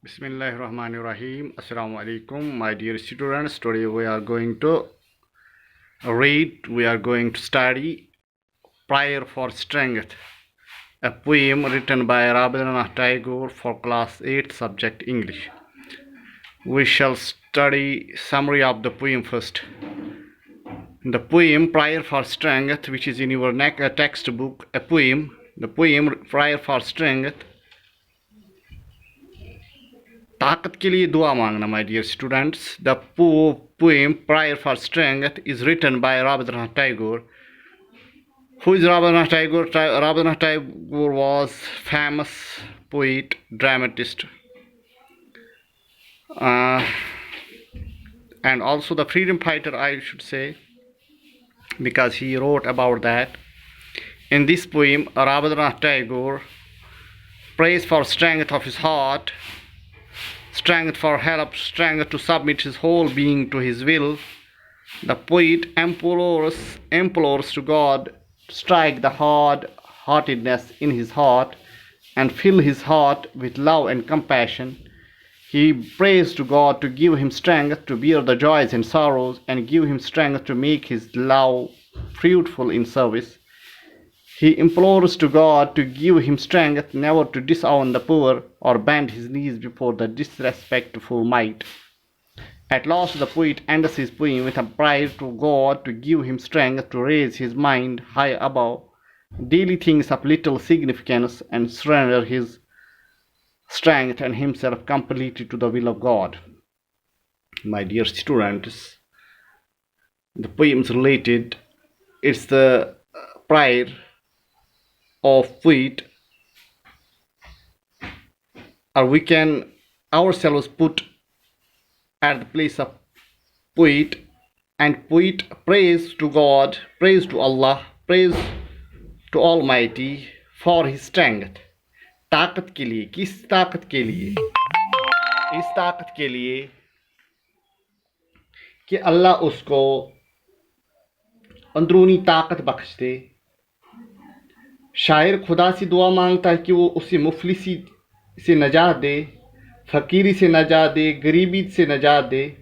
Bismillahirrahmanirrahim. Assalamu alaikum, my dear students. Today we are going to study Prayer for Strength, a poem written by Rabindranath Tagore for class 8 subject English. We shall study summary of the poem first. The poem Prayer for Strength, which is in your textbook, the poem Prayer for Strength, ताकत के लिए दुआ मांगना. My dear students, the poem Prayer for Strength is written by Rabindranath Tagore. Who is Rabindranath Tagore? Rabindranath Tagore was famous poet, dramatist, and also the freedom fighter, I should say, because he wrote about that. In this poem, Rabindranath Tagore prays for strength of his heart, strength for help, strength to submit his whole being to his will. The poet implores to God to strike the hard-heartedness in his heart and fill his heart with love and compassion. He prays to God to give him strength to bear the joys and sorrows and give him strength to make his love fruitful in service. He implores to God to give him strength never to disown the poor or bend his knees before the disrespectful might. At last the poet ends his poem with a prayer to God to give him strength to raise his mind high above daily things of little significance and surrender his strength and himself completely to the will of God. My dear students, the poem is related. It's the prayer of poet, or we can ourselves put at the place of poet, and poet prays to God, prays to Allah, prays to Almighty for his strength. ताकत के लिए, किस ताकत के लिए? इस ताकत के लिए कि अल्लाह उसको अंदरूनी ताकत बख्श दे. शायर खुदा से दुआ मांगता है कि वो उसे मुफलिसी से नजात दे, फ़कीरी से नजात दे, गरीबी से नजात दे,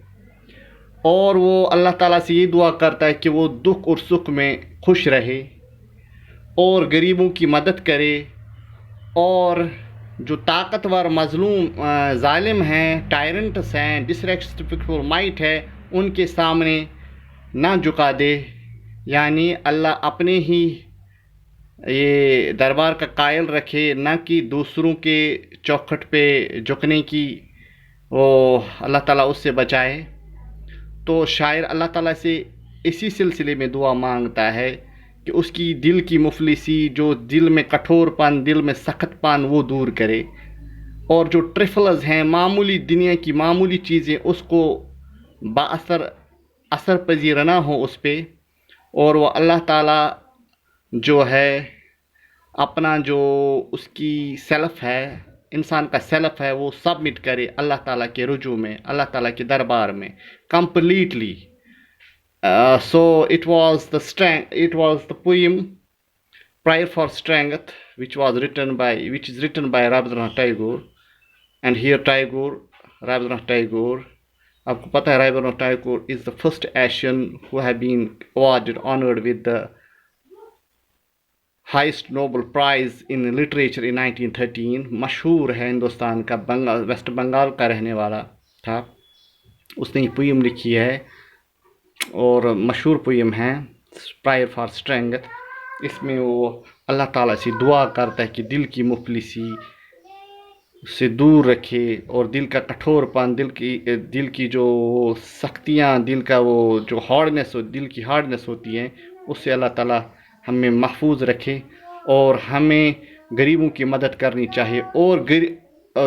और वो अल्लाह ताला से ये दुआ करता है कि वो दुख और सुख में खुश रहे और गरीबों की मदद करे, और जो ताकतवर मज़लूम ज़ालिम हैं, टायरेंट्स हैं, डिसरेस्पेक्टफुल माइट है, उनके सामने ना झुका दे. यानी अल्लाह अपने ही ये दरबार का कायल रखे, ना कि दूसरों के चौखट पे झुकने की वो अल्लाह ताला उससे बचाए. तो शायर अल्लाह ताला से इसी सिलसिले में दुआ मांगता है कि उसकी दिल की मुफलिसी, जो दिल में कठोरपन, दिल में सख्तपन, वो दूर करे, और जो ट्रिफल्स हैं, मामूली दुनिया की मामूली चीज़ें, उसको असर पजीर ना हो उस पर, और वो अल्लाह ताला जो है अपना जो उसकी सेल्फ है, इंसान का सेल्फ है, वो सबमिट करे अल्लाह ताला के रुजू में, अल्लाह ताला के दरबार में completely. So it was the poem Prayer for Strength, which is written by Rabindranath Tagore. And here Rabindranath Tagore, आपको पता है Rabindranath Tagore is the first Asian who have been honored with the highest Nobel Prize in Literature in 1913. मशहूर है हिंदुस्तान का, waste Bengal का रहने वाला था. उसने ये पोएम लिखी है और मशहूर पोएम है प्रायर फॉर स्ट्रेंथ. इसमें वो अल्लाह ताला से दुआ करता है कि दिल की मुफलिसी से दूर रखे, और दिल का कठोरपन, दिल की जो सख्तियाँ, दिल का वो जो दिल की हार्डनेस होती है, उससे अल्लाह ताला हमें महफूज रखे, और हमें गरीबों की मदद करनी चाहिए, और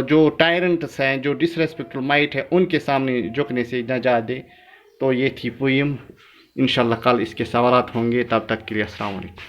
जो टायरेंट्स हैं, जो डिसरेस्पेक्टफुल माइट है, उनके सामने झुकने से नजात दे. तो ये थी पोएम. इंशाल्लाह कल इसके सवालात होंगे. तब तक के लिए अस्सलाम वालेकुम.